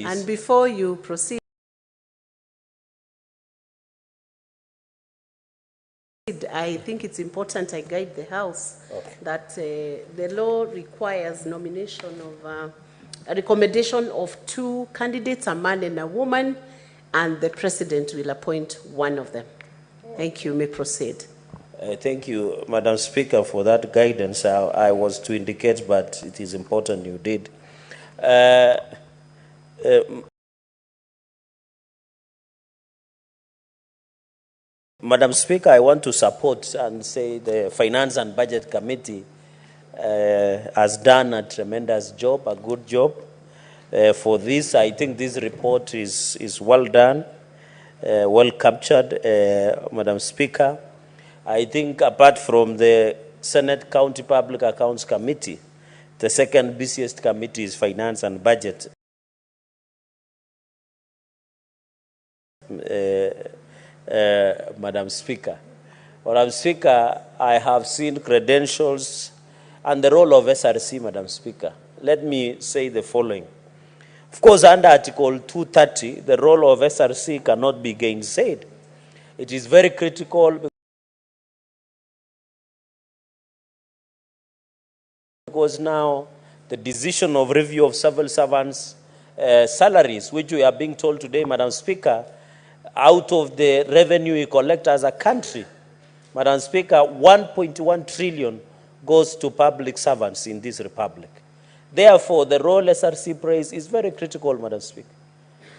And before you proceed, I think it's important I guide the House that the law requires nomination of a recommendation of 2 candidates, a man and a woman, and the President will appoint one of them. Thank you. You may proceed. Thank you, Madam Speaker, for that guidance. I was to indicate, but it is important you did. Madam Speaker, I want to support and say the Finance and Budget Committee has done a tremendous job, a good job. For this, I think this report is well done, well captured, Madam Speaker. I think apart from the Senate County Public Accounts Committee, the second busiest committee is Finance and Budget. Madam Speaker. Madam Speaker, I have seen credentials and the role of SRC, Madam Speaker. Let me say the following. Of course, under Article 230, the role of SRC cannot be gainsaid. It is very critical because now the decision of review of civil servants' salaries, which we are being told today, Madam Speaker, out of the revenue we collect as a country, Madam Speaker, 1.1 trillion goes to public servants in this republic. Therefore, the role SRC plays is very critical, Madam Speaker.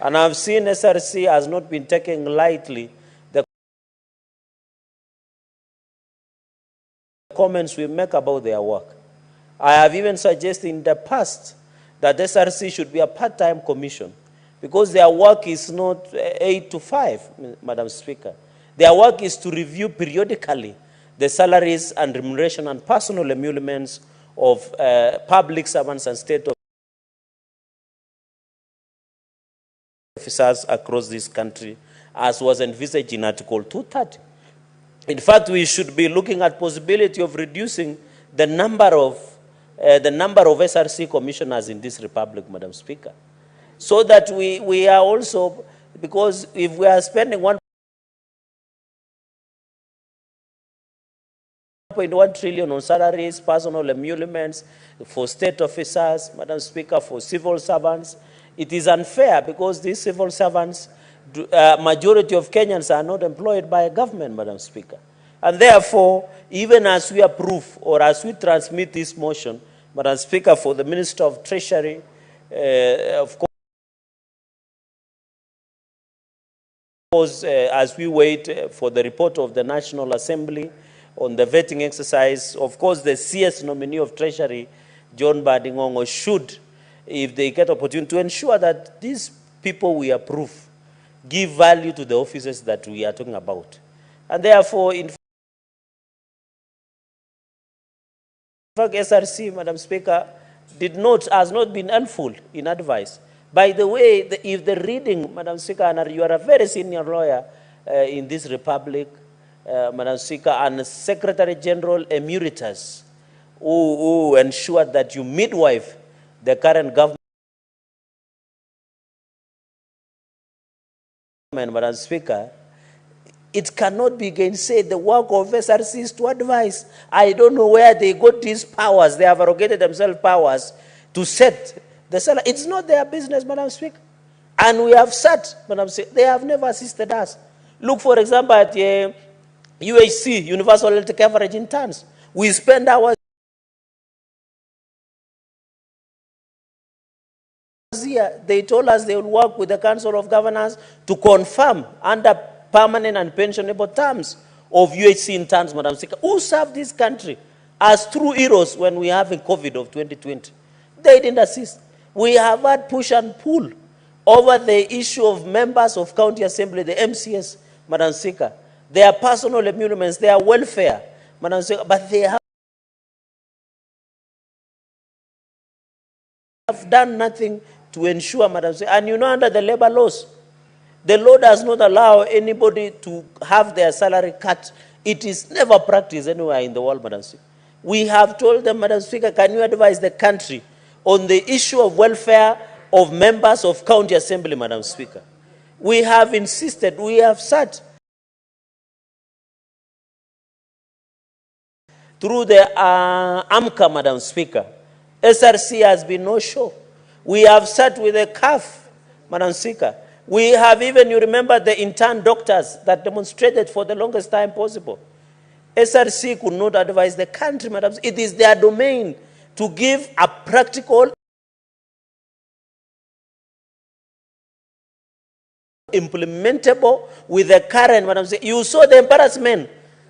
And I've seen SRC has not been taken lightly the comments we make about their work. I have even suggested in the past that SRC should be a part-time commission, because their work is not 8 to 5, Madam Speaker. Their work is to review periodically the salaries and remuneration and personal emoluments of public servants and state officers across this country, as was envisaged in Article 230. In fact, we should be looking at possibility of reducing the number of SRC commissioners in this republic, Madam Speaker, so that we are also, because if we are spending 1.1 trillion on salaries, personal emoluments for state officers, Madam Speaker, for civil servants, it is unfair because these civil servants, majority of Kenyans are not employed by a government, Madam Speaker. And therefore, even as we approve or as we transmit this motion, Madam Speaker, for the Minister of Treasury, of course, as we wait for the report of the National Assembly on the vetting exercise, of course, the CS nominee of Treasury, John Badingongo, should, if they get opportunity, to ensure that these people we approve give value to the offices that we are talking about. And therefore, in fact, SRC, Madam Speaker, has not been helpful in advice. By the way, if the reading, Madam Speaker, and you are a very senior lawyer in this republic, Madam Speaker, and Secretary General Emeritus, who ensured that you midwife the current government, Madam Speaker, it cannot be gainsaid. The work of SRC is to advise. I don't know where they got these powers. They have arrogated themselves powers to set the salary. It's not their business, Madam Speaker. And we have sat, Madam Speaker, they have never assisted us. Look, for example, at UHC, Universal Health Coverage in terms. We spend hours here. They told us they will work with the Council of Governors to confirm under permanent and pensionable terms of UHC in terms, Madam Speaker. Who served this country as true heroes when we have a COVID of 2020? They didn't assist. We have had push and pull over the issue of members of County Assembly, the MCS, Madam Speaker. Their personal emoluments, their welfare, Madam Speaker, but they have done nothing to ensure, Madam Speaker. And you know, under the labor laws, the law does not allow anybody to have their salary cut. It is never practiced anywhere in the world, Madam Speaker. We have told them, Madam Speaker, can you advise the country on the issue of welfare of members of county assembly, Madam Speaker. We have insisted, we have sat through the AMCA, Madam Speaker. SRC has been no show. We have sat with the CAF, Madam Speaker. We have even, you remember, the intern doctors that demonstrated for the longest time possible. SRC could not advise the country, Madam. It is their domain to give a practical, implementable with the current, Madam. You saw the embarrassment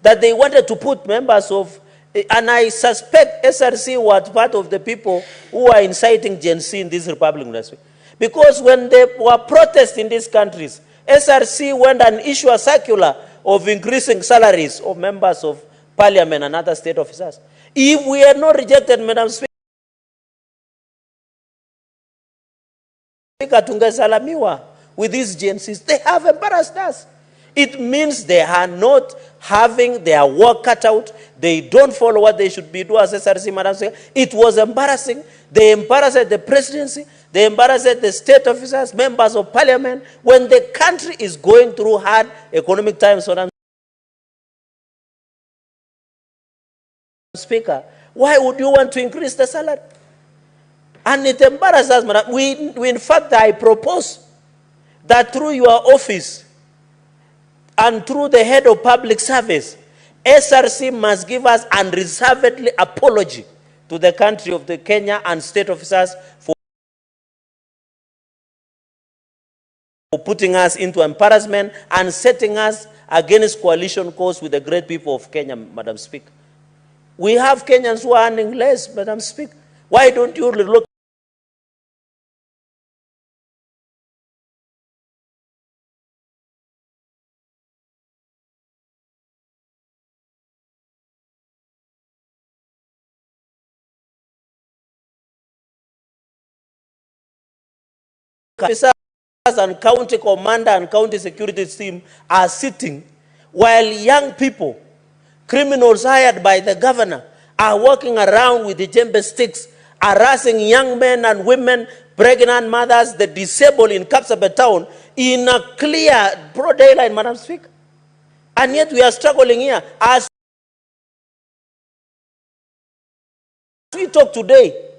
that they wanted to put members of, and I suspect SRC was part of the people who are inciting Gen Z in this Republic. Because when there were protests in these countries, SRC went and issued a circular of increasing salaries of members of parliament and other state officers. If we had not rejected, Madam Speaker, tungesalamiwa with these Gen Zs, they have embarrassed us. It means they are not having their work cut out. They don't follow what they should be doing as SRC, Madam Speaker. It was embarrassing. They embarrassed the presidency. They embarrassed the state officers, members of parliament, when the country is going through hard economic times, Madam Speaker. Why would you want to increase the salary? And it embarrasses us, Madam. We in fact, I propose that through your office, and through the head of public service, SRC must give us unreservedly apology to the country of the Kenya and state officers for putting us into embarrassment and setting us against coalition course with the great people of Kenya, Madam Speaker. We have Kenyans who are earning less, Madam Speaker. Why don't you look officers and county commander and county security team are sitting while young people, criminals hired by the governor, are walking around with the djembe sticks, harassing young men and women, pregnant mothers, the disabled in Kapsabet town in a clear, broad daylight, Madam Speaker. And yet we are struggling here. As we talk today,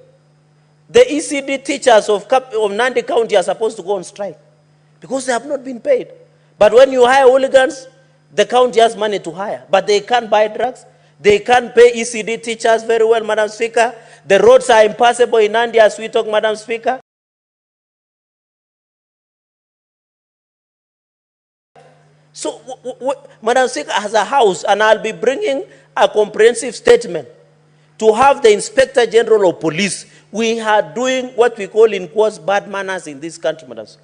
the ECD teachers of Nandi County are supposed to go on strike because they have not been paid. But when you hire hooligans, the county has money to hire, but they can't buy drugs. They can't pay ECD teachers very well, Madam Speaker. The roads are impassable in Nandi as we talk, Madam Speaker. So, Madam Speaker, as a house, and I'll be bringing a comprehensive statement to have the Inspector General of Police. We are doing what we call in quotes bad manners in this country, Madam Speaker.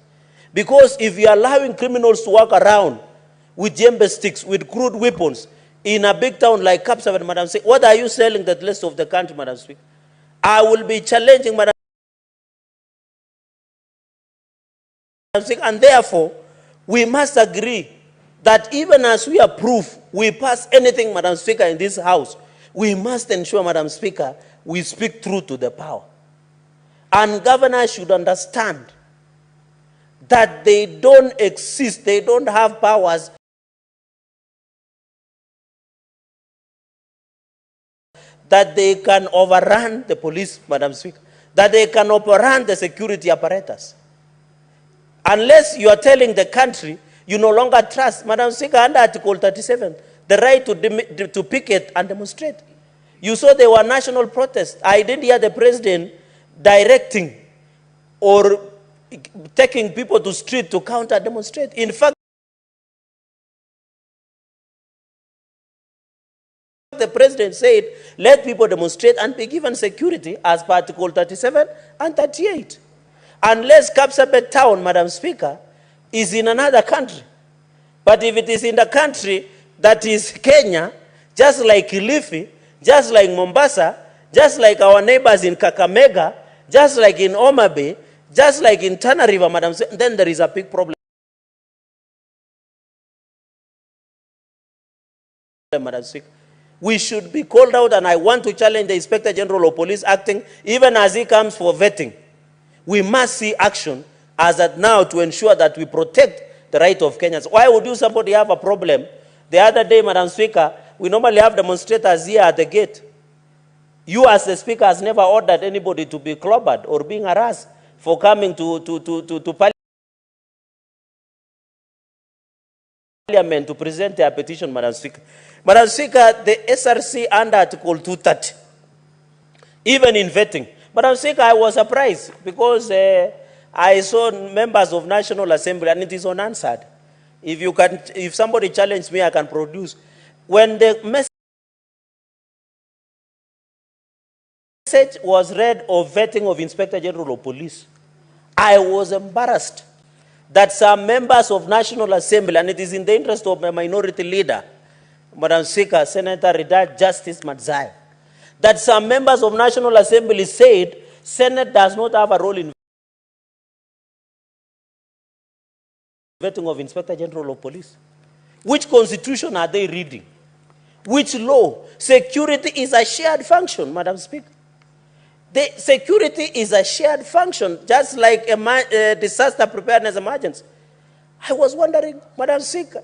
Because if you are allowing criminals to walk around with djembe sticks, with crude weapons, in a big town like Kapsabet, Madam Speaker, what are you selling the rest of the country, Madam Speaker? I will be challenging, Madam Speaker, and therefore, we must agree that even as we approve, we pass anything, Madam Speaker, in this house, we must ensure, Madam Speaker, we speak truth to the power. And governors should understand that they don't exist, they don't have powers that they can overrun the police, Madam Speaker, that they can overrun the security apparatus. Unless you are telling the country you no longer trust, Madam Speaker, under Article 37, the right to picket and demonstrate. You saw there were national protests. I didn't hear the president directing or taking people to street to counter demonstrate. In fact, the president said, let people demonstrate and be given security as per Article 37 and 38. Unless Kapsabet town, Madam Speaker, is in another country. But if it is in the country that is Kenya, just like Kilifi, just like Mombasa, just like our neighbors in Kakamega, just like in Homa Bay, just like in Tana River, Madam, then there is a big problem, Madam Speaker. We should be called out, and I want to challenge the Inspector General of Police acting, even as he comes for vetting. We must see action as at now to ensure that we protect the right of Kenyans. Why would you somebody have a problem? The other day, Madam Speaker, we normally have demonstrators here at the gate. You as the Speaker has never ordered anybody to be clobbered or being harassed for coming to Parliament to present their petition, Madam Speaker. Madam Speaker, the SRC under Article 230, even in vetting. Madam Speaker, I was surprised because I saw members of National Assembly and it is unanswered. If somebody challenged me, I can produce. When the message was read of vetting of Inspector General of Police, I was embarrassed that some members of National Assembly, and it is in the interest of my minority leader, Madam Speaker, Senator Retired Justice Madzai, that some members of National Assembly said Senate does not have a role in vetting of Inspector General of Police. Which constitution are they reading? Which law? Security is a shared function, Madam Speaker. The security is a shared function, just like a disaster preparedness emergency. I was wondering, Madam Speaker,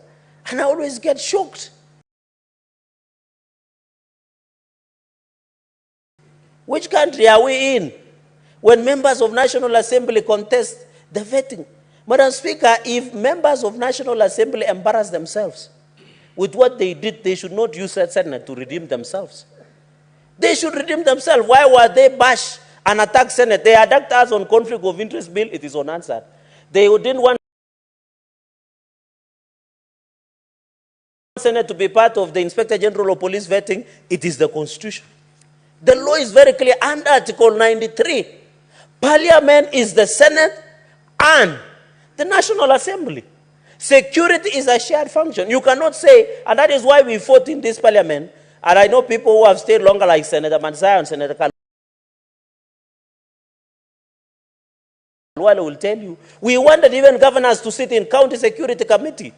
and I always get shocked. Which country are we in when members of National Assembly contest the vetting? Madam Speaker, if members of National Assembly embarrass themselves with what they did, they should not use that Senate to redeem themselves. They should redeem themselves. Why were they bash and attack Senate? They attacked us on conflict of interest bill. It is unanswered. They didn't want Senate to be part of the Inspector General of Police vetting. It is the Constitution. The law is very clear under Article 93. Parliament is the Senate and the National Assembly. Security is a shared function. You cannot say, and that is why we fought in this Parliament. And I know people who have stayed longer, like Senator Mansai and Senator Kalwale will tell you, we wanted even governors to sit in County Security Committee.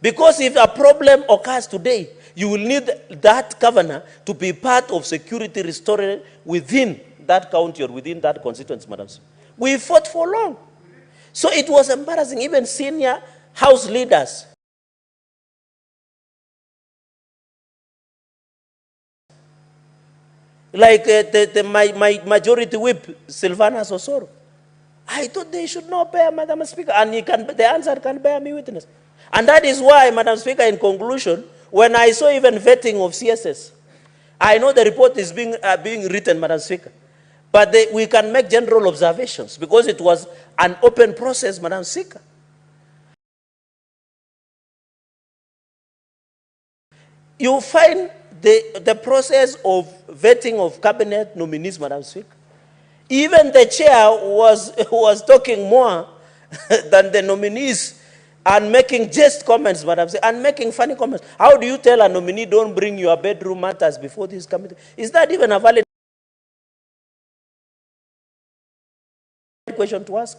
Because if a problem occurs today, you will need that governor to be part of security restoring within that county or within that constituency, Madam. We fought for long. So it was embarrassing. Even senior House leaders like my majority whip, Sylvana Sosoro. I thought they should not bear, Madam Speaker, and the answer can bear me witness. And that is why, Madam Speaker, in conclusion, when I saw even vetting of CSS, I know the report is being written, Madam Speaker, but we can make general observations because it was an open process, Madam Speaker. You find the process of vetting of cabinet nominees, Madam Speaker. Even the chair was talking more than the nominees and making just comments, Madam Speaker, and making funny comments. How do you tell a nominee, don't bring your bedroom matters before this committee? Is that even a valid question to ask?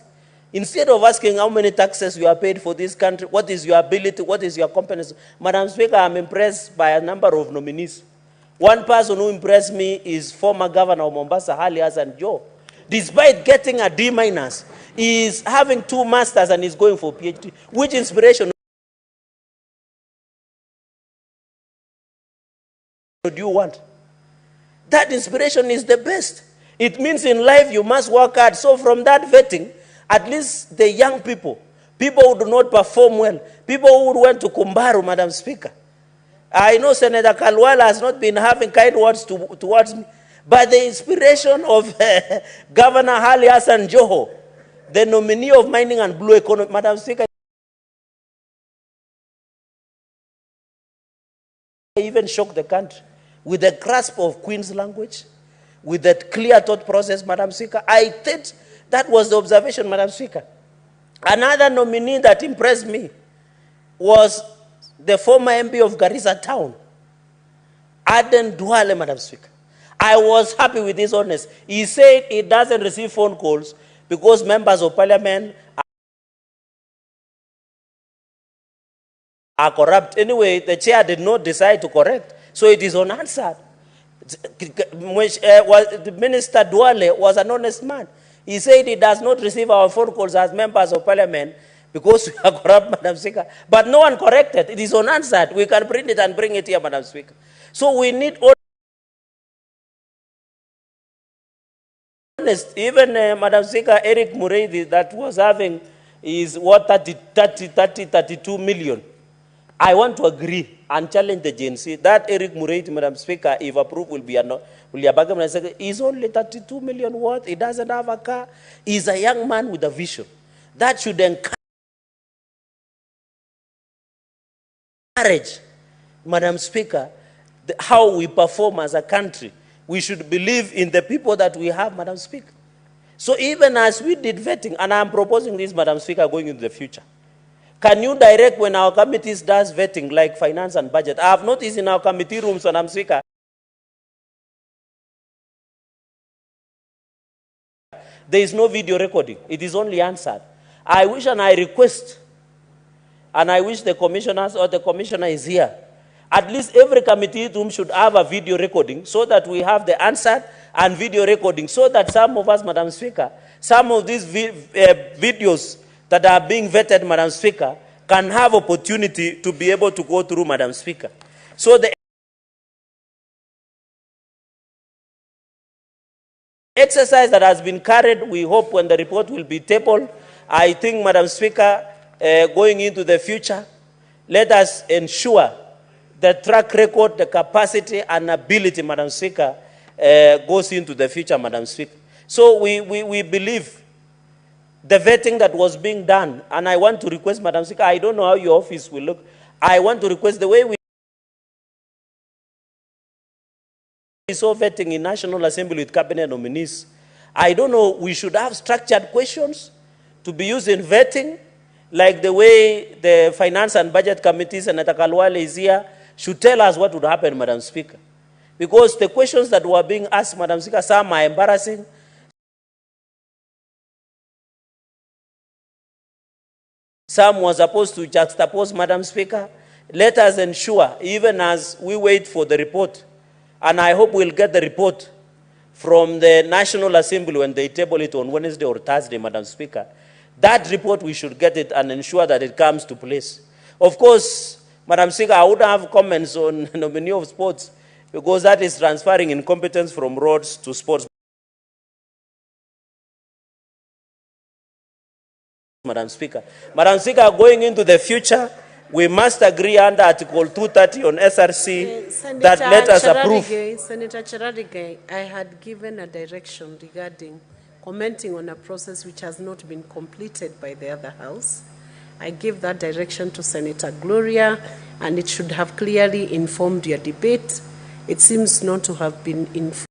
Instead of asking how many taxes you are paid for this country, what is your ability, what is your competence? Madam Speaker, I'm impressed by a number of nominees. One person who impressed me is former Governor of Mombasa, Ali Hassan Joe. Despite getting a D-, he is having 2 masters and is going for PhD. Which inspiration do you want? That inspiration is the best. It means in life you must work hard. So from that vetting, at least the young people who do not perform well, people who went to Kumbaru, Madam Speaker. I know Senator Kalwale has not been having kind words towards me, but the inspiration of Governor Ali Hassan Joho, the nominee of mining and blue economy, Madam Speaker, even shocked the country with the grasp of Queen's language, with that clear thought process, Madam Speaker. I think that was the observation, Madam Speaker. Another nominee that impressed me was the former MP of Garissa Town, Aden Duale, Madam Speaker. I was happy with his honesty. He said he doesn't receive phone calls because members of parliament are corrupt. Anyway, the chair did not decide to correct, so it is unanswered. The Minister Duale was an honest man. He said he does not receive our phone calls as members of parliament because we are corrupt, Madam Speaker. But no one corrected. It is unanswered. We can print it and bring it here, Madam Speaker. So we need honest. Even Madam Speaker, Eric Muredi that was having is what 32 million. I want to agree and challenge the GNC that Eric Muredi, Madam Speaker, if approved, will be he's only 32 million worth. He doesn't have a car. He's a young man with a vision. That should encourage, Madam Speaker, how we perform as a country. We should believe in the people that we have, Madam Speaker. So even as we did vetting, and I'm proposing this, Madam Speaker, going into the future, can you direct when our committees does vetting, like finance and budget? I have noticed in our committee rooms, Madam Speaker, there is no video recording. It is only answered. I wish and I request, and I wish the commissioners or the commissioner is here, at least every committee room should have a video recording so that we have the answer and video recording so that some of us, Madam Speaker, some of these videos that are being vetted, Madam Speaker, can have opportunity to be able to go through, Madam Speaker. So the exercise that has been carried, we hope when the report will be tabled, I think, Madam Speaker, going into the future, let us ensure the track record, the capacity and ability, Madam Speaker, goes into the future, Madam Speaker. So we believe the vetting that was being done, and I want to request, Madam Speaker, I don't know how your office will look. I want to request the way we saw vetting in National Assembly with cabinet nominees. I don't know, we should have structured questions to be used in vetting, like the way the Finance and Budget Committee, Senator Kalwale is here, should tell us what would happen, Madam Speaker. Because the questions that were being asked, Madam Speaker, some are embarrassing. Some were supposed to juxtapose, Madam Speaker. Let us ensure, even as we wait for the report, and I hope we'll get the report from the National Assembly when they table it on Wednesday or Thursday, Madam Speaker. That report, we should get it and ensure that it comes to place. Of course, Madam Speaker, I wouldn't have comments on nominee of sports because that is transferring incompetence from roads to sports. Madam Speaker. Madam Speaker, going into the future, we must agree under Article 230 on SRC that let us approve. Senator Cherargei, I had given a direction regarding commenting on a process which has not been completed by the other house. I gave that direction to Senator Gloria, and it should have clearly informed your debate. It seems not to have been informed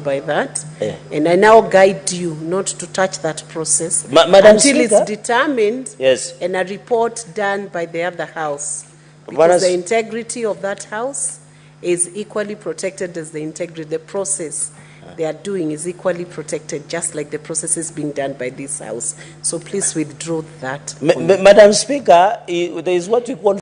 by that, and I now guide you not to touch that process Madam until Speaker? it's determined, Yes. and a report done by the other house. Because the integrity of that house is equally protected as the integrity. The process they are doing is equally protected, just like the process is being done by this house. So please withdraw that. Madam Speaker, there is what we call